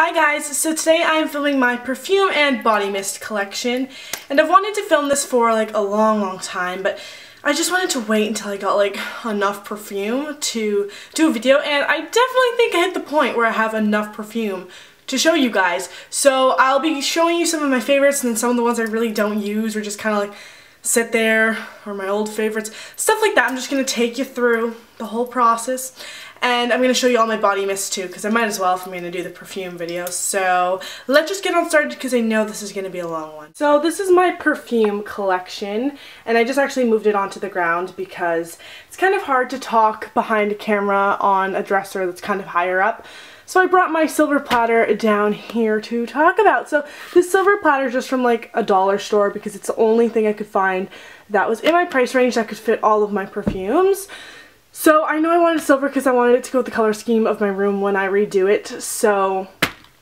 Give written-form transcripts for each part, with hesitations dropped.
Hi guys, so today I'm filming my perfume and body mist collection, and I've wanted to film this for like a long time, but I just wanted to wait until I got like enough perfume to do a video, and I definitely think I hit the point where I have enough perfume to show you guys. So I'll be showing you some of my favorites and then some of the ones I really don't use or just kind of like sit there, or my old favorites, stuff like that. I'm just going to take you through the whole process. And I'm going to show you all my body mist too, because I might as well if I'm going to do the perfume video. So let's just get on started because I know this is going to be a long one. So this is my perfume collection, and I just actually moved it onto the ground because it's kind of hard to talk behind a camera on a dresser that's kind of higher up. So I brought my silver platter down here to talk about. So this silver platter is just from like a dollar store because it's the only thing I could find that was in my price range that could fit all of my perfumes. So I know I wanted silver because I wanted it to go with the color scheme of my room when I redo it, so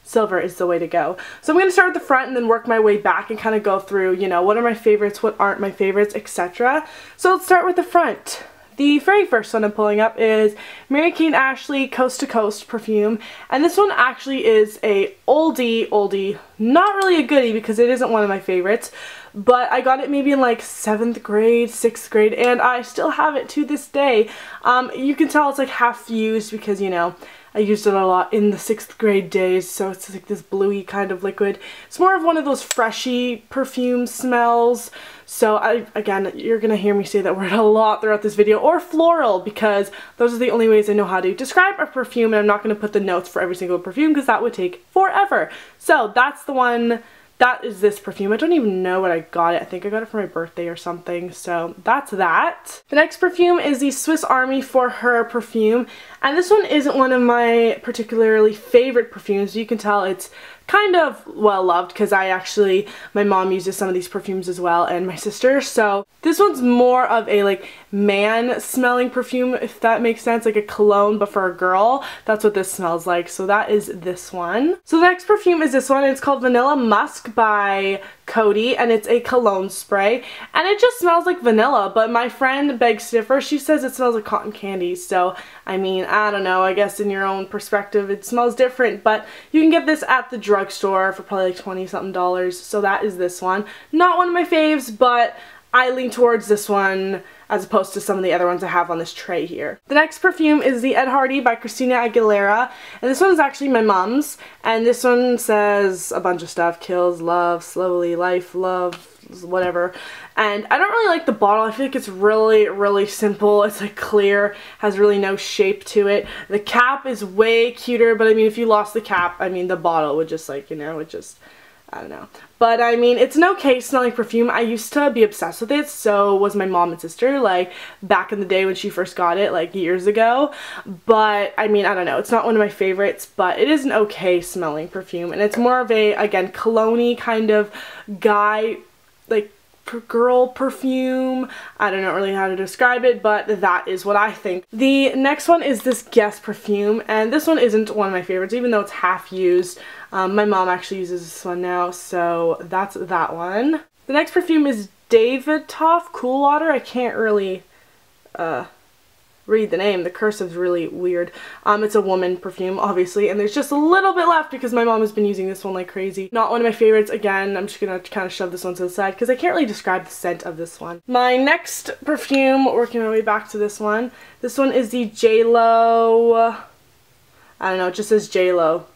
silver is the way to go. So I'm going to start at the front and then work my way back and kind of go through, you know, what are my favorites, what aren't my favorites, etc. So let's start with the front. The very first one I'm pulling up is Mary Kate Ashley Coast to Coast perfume, and this one actually is a oldie, not really a goodie because it isn't one of my favorites, but I got it maybe in like 7th grade, 6th grade, and I still have it to this day. You can tell it's like half used because, you know, I used it a lot in the 6th grade days, so it's like this bluey kind of liquid. It's more of one of those freshy perfume smells. So again, you're going to hear me say that word a lot throughout this video, or floral, because those are the only ways I know how to describe a perfume, and I'm not going to put the notes for every single perfume because that would take forever. So that's the one. That is this perfume. I don't even know what I got it. I think I got it for my birthday or something. So that's that. The next perfume is the Swiss Army For Her perfume. And this one isn't one of my particularly favorite perfumes. You can tell it's kind of well loved because my mom uses some of these perfumes as well, and my sister. So this one's more of a like man smelling perfume, if that makes sense, like a cologne but for a girl. That's what this smells like. So that is this one. So the next perfume is this one. It's called Vanilla Musk by Coty, and it's a cologne spray, and it just smells like vanilla, but my friend Beg Sniffer, she says it smells like cotton candy. So I mean, I don't know, I guess in your own perspective it smells different, but you can get this at the drugstore for probably like 20 something dollars. So that is this one. Not one of my faves, but I lean towards this one as opposed to some of the other ones I have on this tray here. The next perfume is the Ed Hardy by Christina Aguilera, and this one is actually my mom's, and this one says a bunch of stuff: kills, love, slowly, life, love, whatever. And I don't really like the bottle. I feel like it's really simple. It's like clear, has really no shape to it. The cap is way cuter, but I mean, if you lost the cap, I mean, the bottle would just like, you know, it just, I don't know. But I mean, it's an okay smelling perfume. I used to be obsessed with it, so was my mom and sister, like back in the day when she first got it, like years ago. But I mean, I don't know, it's not one of my favorites, but it is an okay smelling perfume, and it's more of a, again, cologne-y kind of guy, like girl perfume. I don't know really how to describe it, but that is what I think. The next one is this Guess perfume, and this one isn't one of my favorites, even though it's half used. My mom actually uses this one now, so that's that one. The next perfume is Davidoff Cool Water. I can't really read the name. The cursive's really weird. It's a woman perfume, obviously, and there's just a little bit left because my mom has been using this one like crazy. Not one of my favorites. Again, I'm just gonna kind of shove this one to the side because I can't really describe the scent of this one. My next perfume, working my way back to this one. This one is the JLo, I don't know, it just says JLo.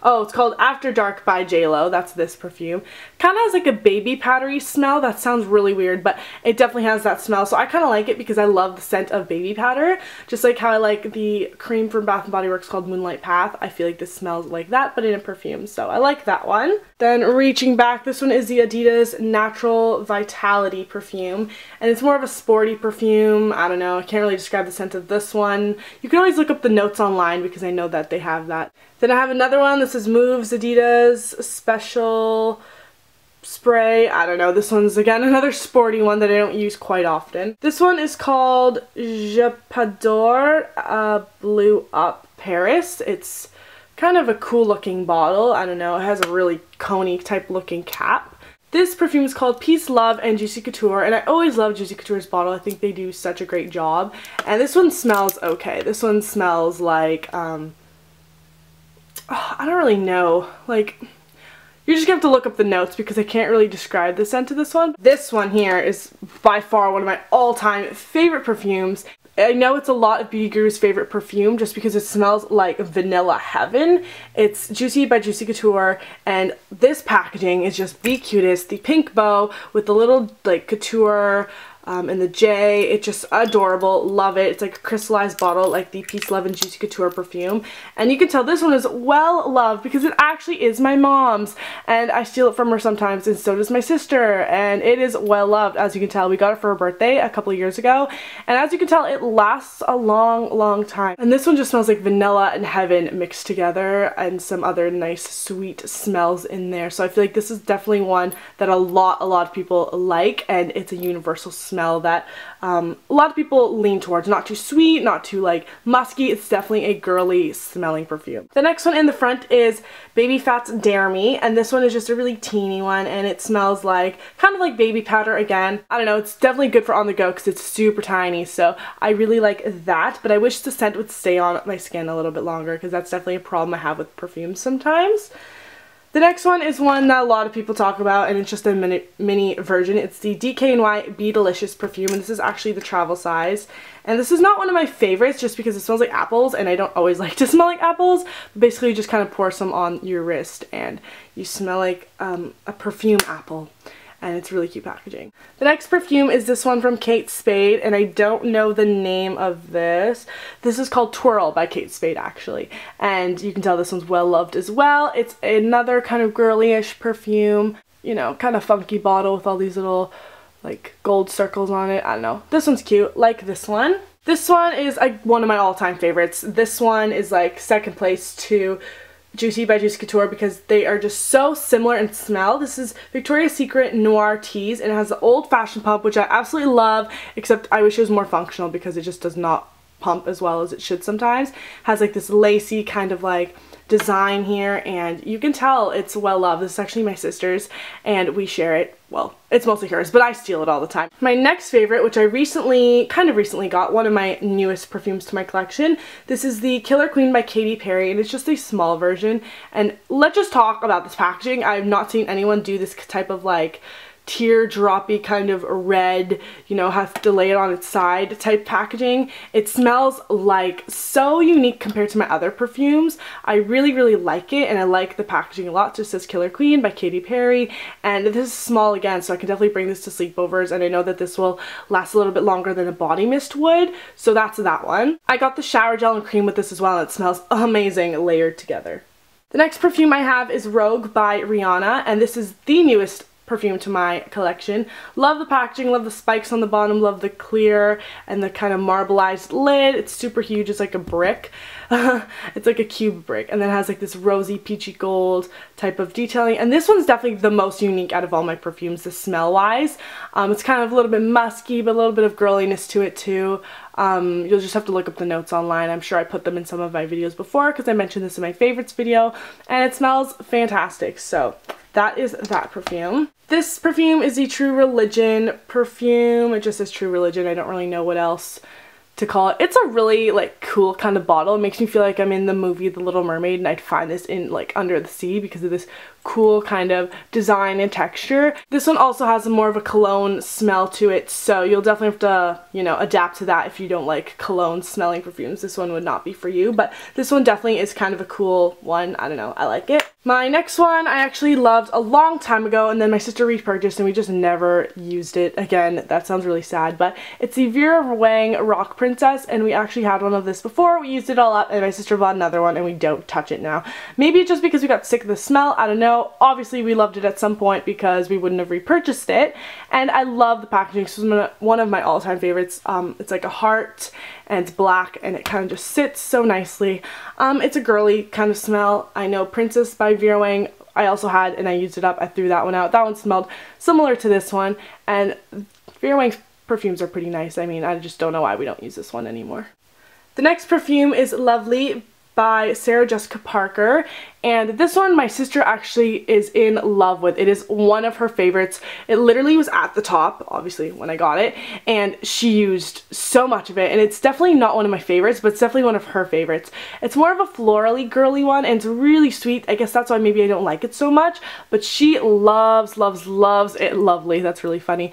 Oh, it's called After Dark by JLo. That's this perfume. Kind of has like a baby powdery smell. That sounds really weird, but it definitely has that smell. So I kind of like it because I love the scent of baby powder. Just like how I like the cream from Bath & Body Works called Moonlight Path. I feel like this smells like that, but in a perfume. So I like that one. Then reaching back, this one is the Adidas Natural Vitality perfume. And it's more of a sporty perfume. I don't know. I can't really describe the scent of this one. You can always look up the notes online because I know that they have that. Then I have another one. This is Moves Adidas Special Spray. I don't know. This one's, again, another sporty one that I don't use quite often. This one is called J'adore Blue Up Paris. It's kind of a cool looking bottle. I don't know. It has a really coney type looking cap. This perfume is called Peace, Love, and Juicy Couture, and I always love Juicy Couture's bottle. I think they do such a great job. And this one smells okay. This one smells like, I don't really know. Like, you're just gonna have to look up the notes because I can't really describe the scent of this one. This one here is by far one of my all-time favorite perfumes. I know it's a lot of beauty gurus' favorite perfume just because it smells like vanilla heaven. It's Juicy by Juicy Couture, and this packaging is just the cutest. The pink bow with the little like couture and the J, it's just adorable. Love it. It's like a crystallized bottle like the Peace, Love, and Juicy Couture perfume. And you can tell this one is well loved because it actually is my mom's, and I steal it from her sometimes, and so does my sister, and it is well loved. As you can tell, we got it for her birthday a couple of years ago, and as you can tell, it lasts a long time. And this one just smells like vanilla and heaven mixed together, and some other nice sweet smells in there. So I feel like this is definitely one that a lot of people like, and it's a universal smell that a lot of people lean towards. Not too sweet, not too like musky. It's definitely a girly smelling perfume. The next one in the front is Baby Phat's Dare Me, and this one is just a really teeny one, and it smells like kind of like baby powder again. I don't know, it's definitely good for on the go because it's super tiny, so I really like that, but I wish the scent would stay on my skin a little bit longer because that's definitely a problem I have with perfumes sometimes. The next one is one that a lot of people talk about, and it's just a mini version. It's the DKNY Be Delicious perfume, and this is actually the travel size. And this is not one of my favorites just because it smells like apples, and I don't always like to smell like apples. But basically, you just kind of pour some on your wrist, and you smell like a perfume apple. And it's really cute packaging. The next perfume is this one from Kate Spade, and I don't know the name of this. This is called Twirl by Kate Spade, actually. And you can tell this one's well loved as well. It's another kind of girly-ish perfume, you know, kind of funky bottle with all these little like gold circles on it. I don't know. This one's cute, like this one. This one is like one of my all-time favorites. This one is like second place to Juicy by Juicy Couture because they are just so similar in smell. This is Victoria's Secret Noir Tease, and it has the old-fashioned pump, which I absolutely love, except I wish it was more functional because it just does not pump as well as it should sometimes. It has like this lacy kind of like design here, and you can tell it's well loved. This is actually my sister's, and we share it. Well, it's mostly hers, but I steal it all the time. My next favorite, which I kind of recently got, one of my newest perfumes to my collection, this is the Killer Queen by Katy Perry, and it's just a small version. And let's just talk about this packaging. I've not seen anyone do this type of like teardroppy kind of red, you know, have to lay it on its side type packaging. It smells like so unique compared to my other perfumes. I really like it, and I like the packaging a lot. It just says Killer Queen by Katy Perry, and this is small again, so I can definitely bring this to sleepovers, and I know that this will last a little bit longer than a body mist would, so that's that one. I got the shower gel and cream with this as well, and it smells amazing layered together. The next perfume I have is Rogue by Rihanna, and this is the newest perfume to my collection. Love the packaging, love the spikes on the bottom, love the clear and the kind of marbleized lid. It's super huge, it's like a brick. It's like a cube brick, and then it has like this rosy peachy gold type of detailing, and this one's definitely the most unique out of all my perfumes, the smell wise. It's kind of a little bit musky, but a little bit of girliness to it too. You'll just have to look up the notes online. I'm sure I put them in some of my videos before because I mentioned this in my favorites video, and it smells fantastic. So that is that perfume. This perfume is the True Religion perfume. It just says True Religion. I don't really know what else to call it. It's a really like cool kind of bottle. It makes me feel like I'm in the movie The Little Mermaid, and I'd find this in like under the sea because of this cool kind of design and texture. This one also has more of a cologne smell to it, so you'll definitely have to, you know, adapt to that if you don't like cologne smelling perfumes. This one would not be for you, but this one definitely is kind of a cool one. I don't know, I like it. My next one I actually loved a long time ago, and then my sister repurchased, and we just never used it again. That sounds really sad, but it's the Vera Wang Rock Princess, and we actually had one of this before. We used it all up, and my sister bought another one, and we don't touch it now. Maybe just because we got sick of the smell, I don't know. Obviously we loved it at some point because we wouldn't have repurchased it, and I love the packaging. This is one of my all-time favorites. It's like a heart, and it's black, and it kind of just sits so nicely. It's a girly kind of smell. I know Princess by Vera Wang I also had, and I used it up. I threw that one out. That one smelled similar to this one, and Vera Wang's perfumes are pretty nice. I mean, I just don't know why we don't use this one anymore. The next perfume is Lovely by Sarah Jessica Parker, and this one my sister actually is in love with. It is one of her favorites. It literally was at the top, obviously, when I got it, and she used so much of it, and it's definitely not one of my favorites, but it's definitely one of her favorites. It's more of a florally girly one, and it's really sweet. I guess that's why maybe I don't like it so much, but she loves it. Lovely, that's really funny.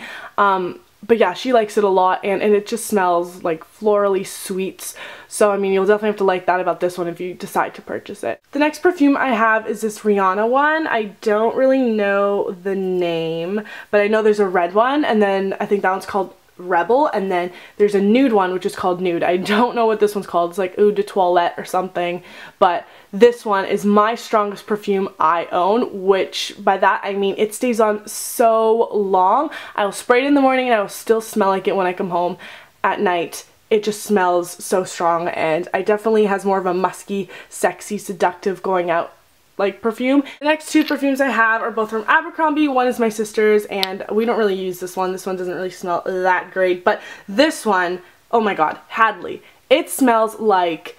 But yeah, she likes it a lot, and it just smells like florally sweets. So, I mean, you'll definitely have to like that about this one if you decide to purchase it. The next perfume I have is this Rihanna one. I don't really know the name, but I know there's a red one, and then I think that one's called Rebel, and then there's a nude one which is called Nude. I don't know what this one's called. It's like Eau de Toilette or something, but this one is my strongest perfume I own, which by that I mean it stays on so long. I will spray it in the morning and I will still smell like it when I come home at night. It just smells so strong, and I definitely has more of a musky, sexy, seductive going out like perfume. The next two perfumes I have are both from Abercrombie. One is my sister's, and we don't really use this one. This one doesn't really smell that great, but this one, oh my god, Hadley. It smells like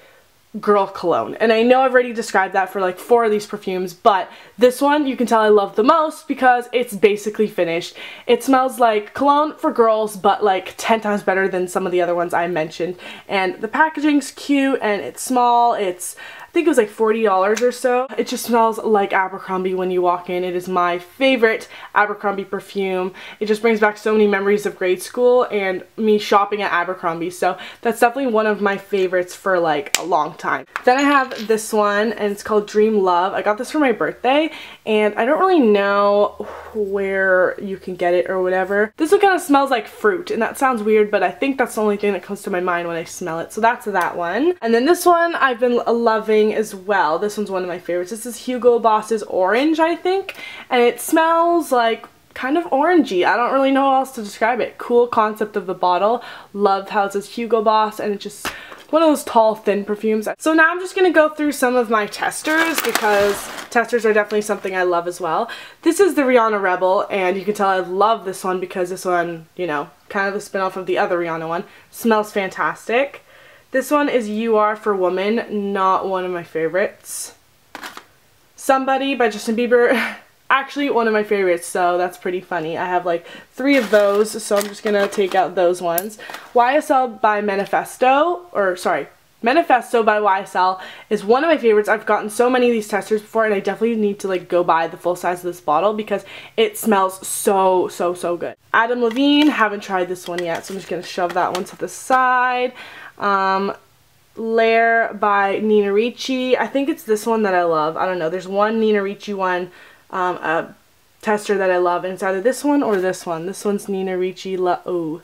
girl cologne, and I know I've already described that for like 4 of these perfumes, but this one you can tell I love the most because it's basically finished. It smells like cologne for girls, but like 10 times better than some of the other ones I mentioned, and the packaging's cute and it's small. I think it was like $40 or so. It just smells like Abercrombie when you walk in. It is my favorite Abercrombie perfume. It just brings back so many memories of grade school and me shopping at Abercrombie. So that's definitely one of my favorites for like a long time. Then I have this one, and it's called Dream Love. I got this for my birthday, and I don't really know where you can get it or whatever. This one kind of smells like fruit, and that sounds weird, but I think that's the only thing that comes to my mind when I smell it. So that's that one. And then this one I've been loving as well. This one's one of my favorites. This is Hugo Boss's Orange, I think, and it smells like kind of orangey. I don't really know how else to describe it. Cool concept of the bottle. Love how it says Hugo Boss, and it's just one of those tall, thin perfumes. So now I'm just gonna go through some of my testers, because testers are definitely something I love as well. This is the Rihanna Rebel, and you can tell I love this one because this one, you know, kind of a spin-off of the other Rihanna one. Smells fantastic. This one is You Are for Woman, not one of my favorites. Somebody by Justin Bieber, actually one of my favorites, so that's pretty funny. I have like 3 of those, so I'm just gonna take out those ones. YSL by Manifesto by YSL is one of my favorites. I've gotten so many of these testers before, and I definitely need to like go buy the full size of this bottle because it smells so good. Adam Levine, haven't tried this one yet, so I'm just gonna shove that one to the side. Lair by Nina Ricci. I think it's this one that I love. I don't know. There's one Nina Ricci one, a tester that I love, and it's either this one or this one. This one's Nina Ricci La Eau.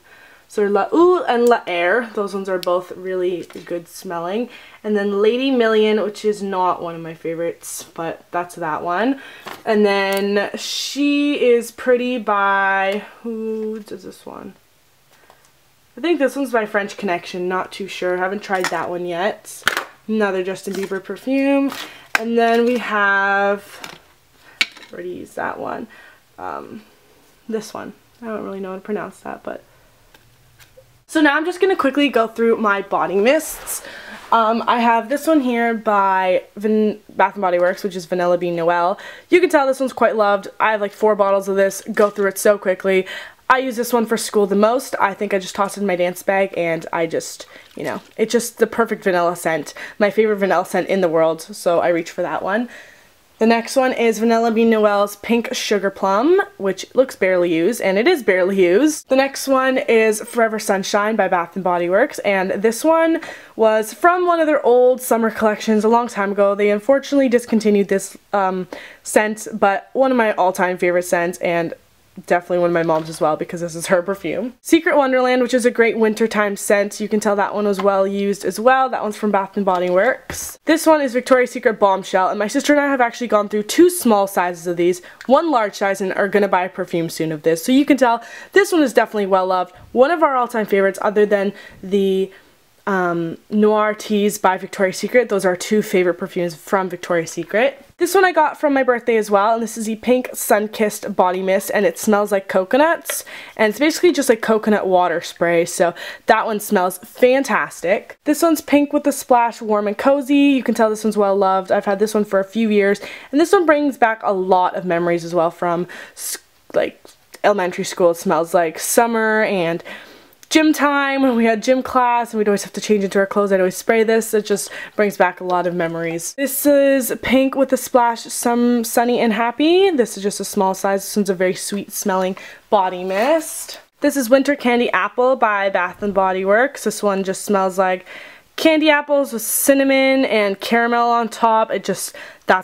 So La Eau and La Air, those ones are both really good smelling. And then Lady Million, which is not one of my favorites, but that's that one. And then She Is Pretty by, who does this one? I think this one's by French Connection, not too sure. Haven't tried that one yet. Another Justin Bieber perfume. And then we have, already used that one. This one. I don't really know how to pronounce that, but. So now I'm just going to quickly go through my body mists. I have this one here by Bath & Body Works, which is Vanilla Bean Noel. You can tell this one's quite loved. I have like 4 bottles of this, go through it so quickly. I use this one for school the most. I think I just tossed it in my dance bag, and I just, you know, it's just the perfect vanilla scent. My favorite vanilla scent in the world, so I reach for that one. The next one is Vanilla Bean Noel's Pink Sugar Plum, which looks barely used, and it is barely used. The next one is Forever Sunshine by Bath & Body Works, and this one was from one of their old summer collections a long time ago. They unfortunately discontinued this scent, but one of my all-time favorite scents, and definitely one of my mom's as well because this is her perfume. Secret Wonderland, which is a great wintertime scent. You can tell that one was well used as well. That one's from Bath & Body Works. This one is Victoria's Secret Bombshell, and my sister and I have actually gone through 2 small sizes of these, 1 large size, and are gonna buy a perfume soon of this. So you can tell this one is definitely well loved. One of our all-time favorites, other than the Noir Tease by Victoria's Secret. Those are our two favorite perfumes from Victoria's Secret. This one I got from my birthday as well, and this is the Pink Sun-Kissed Body Mist, and it smells like coconuts, and it's basically just like coconut water spray, so that one smells fantastic. This one's pink with a splash, warm and cozy. You can tell this one's well loved. I've had this one for a few years, and this one brings back a lot of memories as well from like elementary school. It smells like summer and gym time when we had gym class and we'd always have to change into our clothes. I'd always spray this. It just brings back a lot of memories. This is pink with a splash, some sunny and happy. This is just a small size. This one's a very sweet smelling body mist. This is Winter Candy Apple by Bath & Body Works. This one just smells like candy apples with cinnamon and caramel on top. That's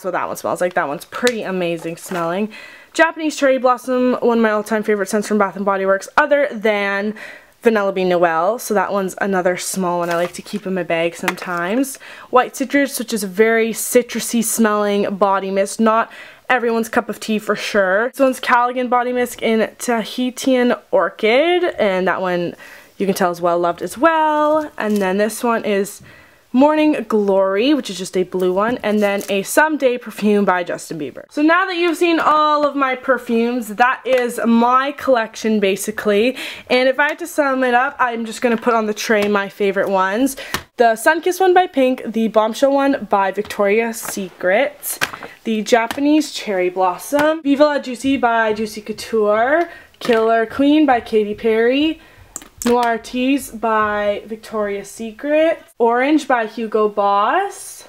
what that one smells like. That one's pretty amazing smelling. Japanese Cherry Blossom, one of my all-time favorite scents from Bath & Body Works, other than Vanilla Bean Noel, so that one's another small one I like to keep in my bag sometimes. White Citrus, which is a very citrusy smelling body mist, not everyone's cup of tea for sure. This one's Callaghan Body Mist in Tahitian Orchid, and that one you can tell is well loved as well. And then this one is Morning Glory, which is just a blue one, and then a Someday perfume by Justin Bieber. So now that you've seen all of my perfumes, that is my collection basically, and if I had to sum it up, I'm just going to put on the tray my favorite ones. The Sun-Kissed one by Pink, the Bombshell one by Victoria's Secret, the Japanese Cherry Blossom, Viva La Juicy by Juicy Couture, Killer Queen by Katy Perry, Noir Tease by Victoria's Secret, Orange by Hugo Boss,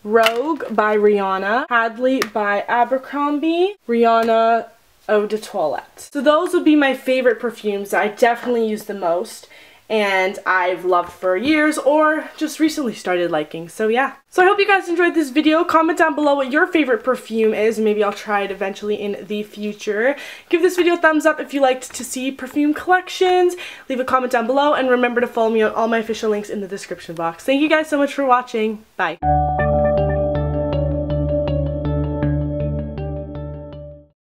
Rogue by Rihanna, Hadley by Abercrombie, Rihanna Eau de Toilette. So those would be my favorite perfumes that I definitely use the most and I've loved for years or just recently started liking. So yeah. So I hope you guys enjoyed this video. Comment down below what your favorite perfume is. Maybe I'll try it eventually in the future. Give this video a thumbs up if you liked to see perfume collections. Leave a comment down below and remember to follow me on all my official links in the description box. Thank you guys so much for watching. Bye.